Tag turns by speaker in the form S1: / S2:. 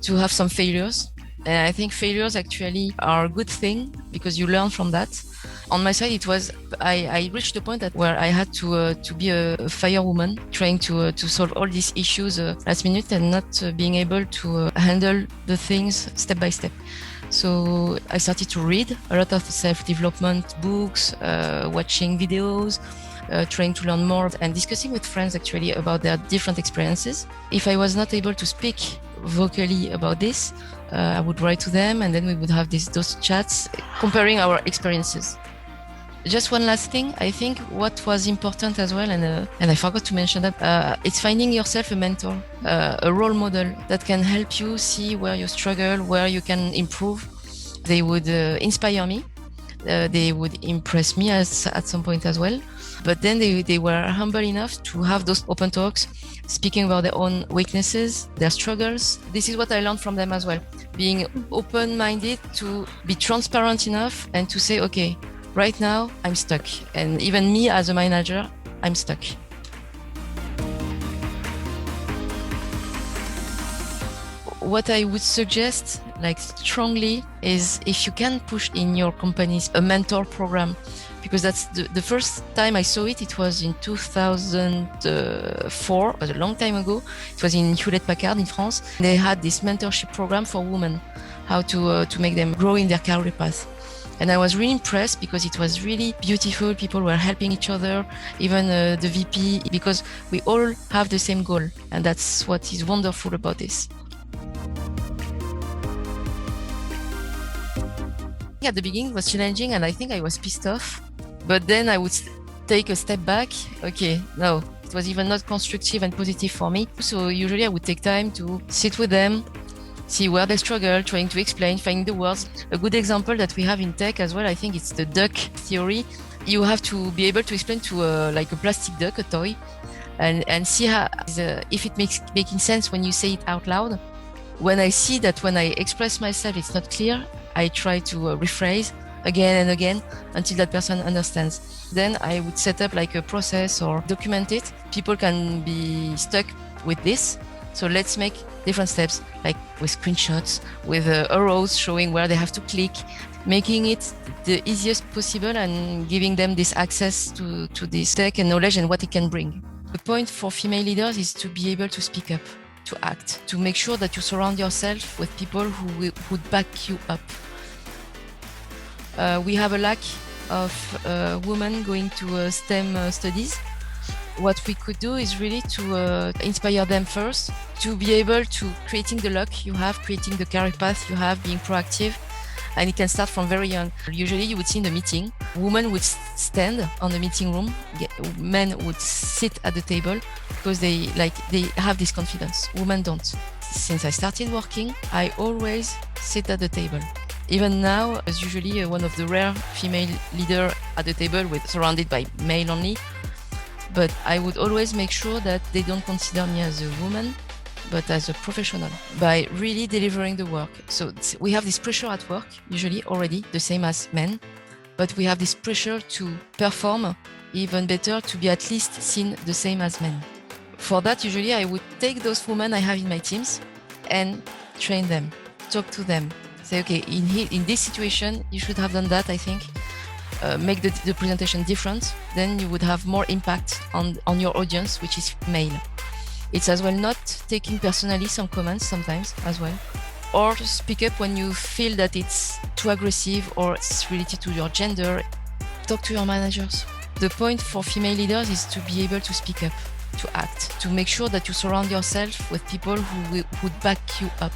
S1: To have some failures. And I think failures actually are a good thing because you learn from that. On my side, it was I reached the point where I had to be a firewoman, trying to solve all these issues last minute and not being able to handle the things step by step. So I started to read a lot of self-development books, watching videos, trying to learn more and discussing with friends actually about their different experiences. If I was not able to speak vocally about this, I would write to them and then we would have those chats comparing our experiences. Just one last thing, I think what was important as well, and I forgot to mention that, it's finding yourself a mentor, a role model that can help you see where you struggle, where you can improve. They would inspire me. They would impress me at some point as well. But then they were humble enough to have those open talks, speaking about their own weaknesses, their struggles. This is what I learned from them as well. Being open-minded, to be transparent enough and to say, okay, right now I'm stuck. And even me as a manager, I'm stuck. What I would suggest, strongly, is if you can push in your companies a mentor program, because that's the first time I saw it. It was in 2004, it was a long time ago. It was in Hewlett-Packard in France. They had this mentorship program for women, how to make them grow in their career path. And I was really impressed because it was really beautiful. People were helping each other, even the VP, because we all have the same goal. And that's what is wonderful about this. At the beginning it was challenging and I think I was pissed off, but then I would take a step back. Okay, no, it was even not constructive and positive for me. So usually I would take time to sit with them, see where they struggle, trying to explain, finding the words. A good example that we have in tech as well, I think it's the duck theory. You have to be able to explain to a plastic duck, a toy, and see how if it making sense when you say it out loud. When I see that when I express myself it's not clear, I try to rephrase again and again until that person understands. Then I would set up a process or document it. People can be stuck with this. So let's make different steps, with screenshots, with arrows showing where they have to click, making it the easiest possible and giving them this access to this tech and knowledge and what it can bring. The point for female leaders is to be able to speak up, to act, to make sure that you surround yourself with people who would back you up. We have a lack of women going to STEM studies. What we could do is really to inspire them first, to be able to creating the luck you have, creating the career path you have, being proactive. And it can start from very young. Usually you would see in the meeting, women would stand on the meeting room, men would sit at the table because they have this confidence. Women don't. Since I started working, I always sit at the table. Even now, as usually one of the rare female leader at the table surrounded by male only. But I would always make sure that they don't consider me as a woman, but as a professional, by really delivering the work. So we have this pressure at work, usually already the same as men, but we have this pressure to perform even better, to be at least seen the same as men. For that, usually I would take those women I have in my teams and train them, talk to them, say, okay, in this situation, you should have done that, I think. Make the presentation different, then you would have more impact on your audience, which is male. It's as well not taking personally some comments sometimes as well, or speak up when you feel that it's too aggressive or it's related to your gender. Talk to your managers. The point for female leaders is to be able to speak up, to act, to make sure that you surround yourself with people who would back you up.